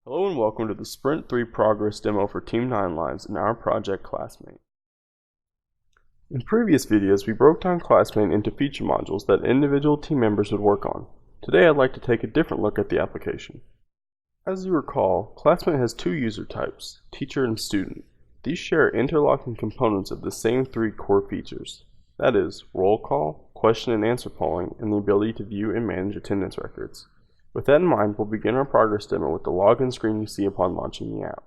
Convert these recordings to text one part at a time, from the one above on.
Hello and welcome to the Sprint 3 progress demo for Team 9 Lives in our project Classmate. In previous videos, we broke down Classmate into feature modules that individual team members would work on. Today I'd like to take a different look at the application. As you recall, Classmate has two user types, teacher and student. These share interlocking components of the same three core features. That is, roll call, question and answer polling, and the ability to view and manage attendance records. With that in mind, we'll begin our progress demo with the login screen you see upon launching the app.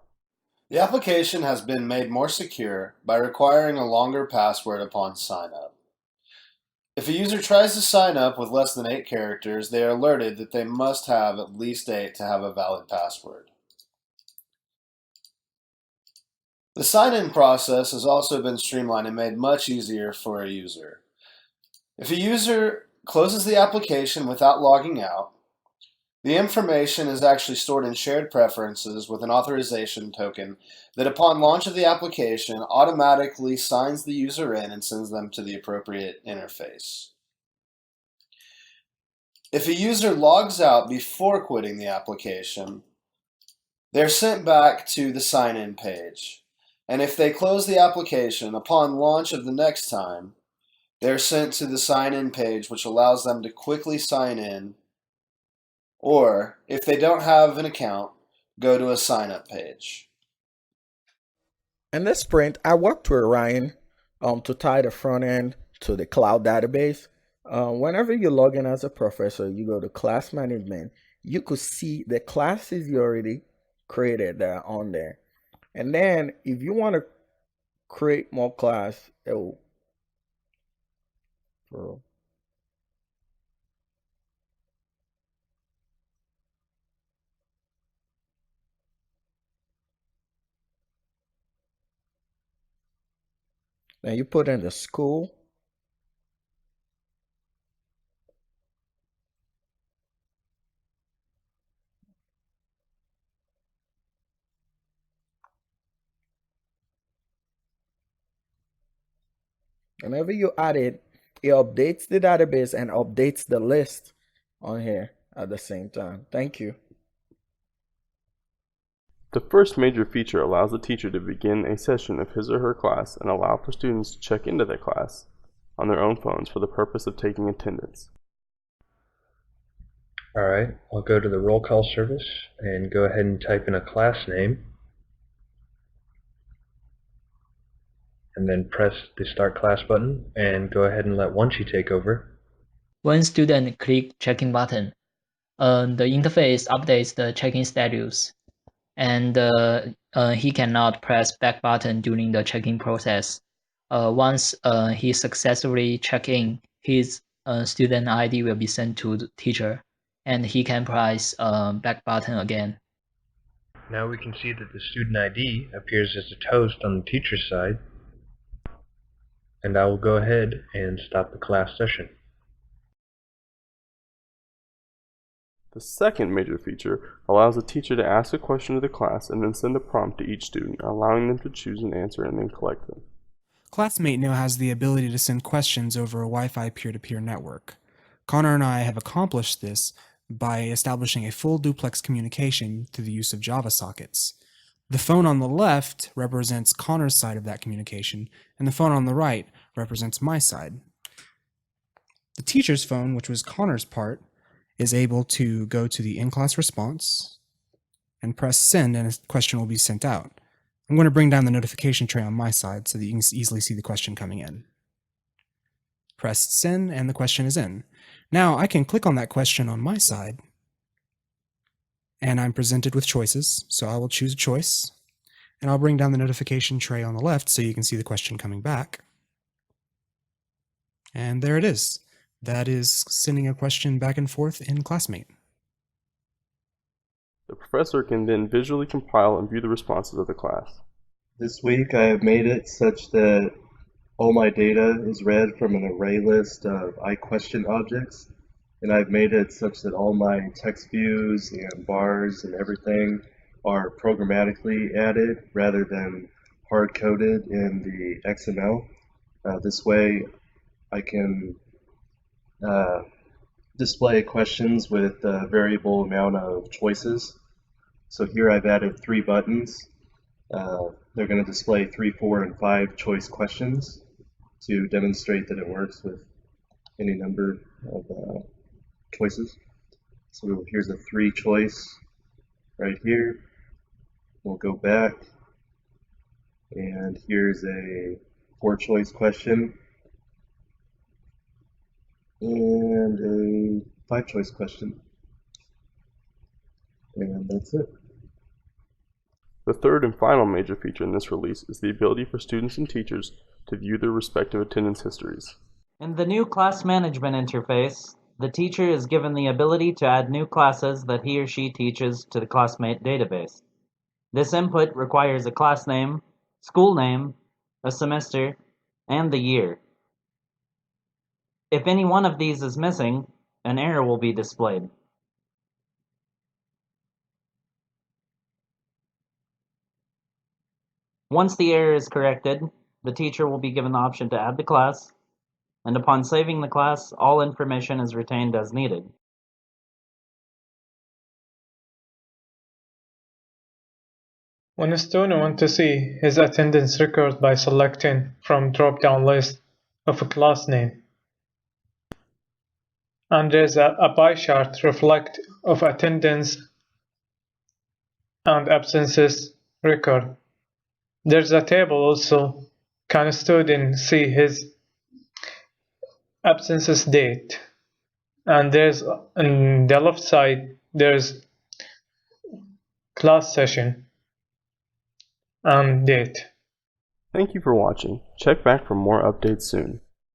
The application has been made more secure by requiring a longer password upon sign up. If a user tries to sign up with less than 8 characters, they are alerted that they must have at least 8 to have a valid password. The sign-in process has also been streamlined and made much easier for a user. If a user closes the application without logging out, the information is actually stored in shared preferences with an authorization token that upon launch of the application automatically signs the user in and sends them to the appropriate interface. If a user logs out before quitting the application, they're sent back to the sign-in page. And if they close the application upon launch of the next time, they're sent to the sign-in page, which allows them to quickly sign in. Or, if they don't have an account, go to a sign-up page. In this sprint, I worked with Ryan to tie the front end to the cloud database. Whenever you log in as a professor, you go to class management, you could see the classes you already created that are on there. And then if you want to create more class, it will then you put in the school. Whenever you add it, it updates the database and updates the list on here at the same time. Thank you. The first major feature allows the teacher to begin a session of his or her class and allow for students to check into their class on their own phones for the purpose of taking attendance. Alright, I'll go to the roll call service and go ahead and type in a class name. And then press the Start Class button and go ahead and let Wonchi take over. When student click checking button, the interface updates the checking status, and he cannot press back button during the checking process. Once he successfully check in, his student ID will be sent to the teacher, and he can press back button again. Now we can see that the student ID appears as a toast on the teacher's side. And I will go ahead and stop the class session. The second major feature allows the teacher to ask a question to the class and then send a prompt to each student, allowing them to choose an answer and then collect them. Classmate now has the ability to send questions over a Wi-Fi peer-to-peer network. Connor and I have accomplished this by establishing a full duplex communication through the use of Java sockets. The phone on the left represents Connor's side of that communication, and the phone on the right represents my side. The teacher's phone, which was Connor's part, is able to go to the in-class response and press send, and a question will be sent out. I'm going to bring down the notification tray on my side so that you can easily see the question coming in. Press send, and the question is in. Now I can click on that question on my side, and I'm presented with choices, so I will choose a choice, and I'll bring down the notification tray on the left so you can see the question coming back. And there it is. That is sending a question back and forth in Classmate. The professor can then visually compile and view the responses of the class. This week I have made it such that all my data is read from an array list of iQuestion objects, and I've made it such that all my text views and bars and everything are programmatically added rather than hard-coded in the XML. This way I can display questions with a variable amount of choices. So here I've added 3 buttons. They're going to display 3, 4, and 5 choice questions to demonstrate that it works with any number of choices. So here's a 3 choice right here. We'll go back, and here's a 4 choice question and a 5 choice question. And that's it. The third and final major feature in this release is the ability for students and teachers to view their respective attendance histories. In the new class management interface, the teacher is given the ability to add new classes that he or she teaches to the classmate database. This input requires a class name, school name, a semester, and the year. If any one of these is missing, an error will be displayed. Once the error is corrected, the teacher will be given the option to add the class, and upon saving the class, all information is retained as needed. When a student wants to see his attendance record by selecting from drop-down list of a class name, and there's a pie chart reflect of attendance and absences record. There's a table also. Can a student see his absences date? And there's on the left side there's class session and date. Thank you for watching. Check back for more updates soon.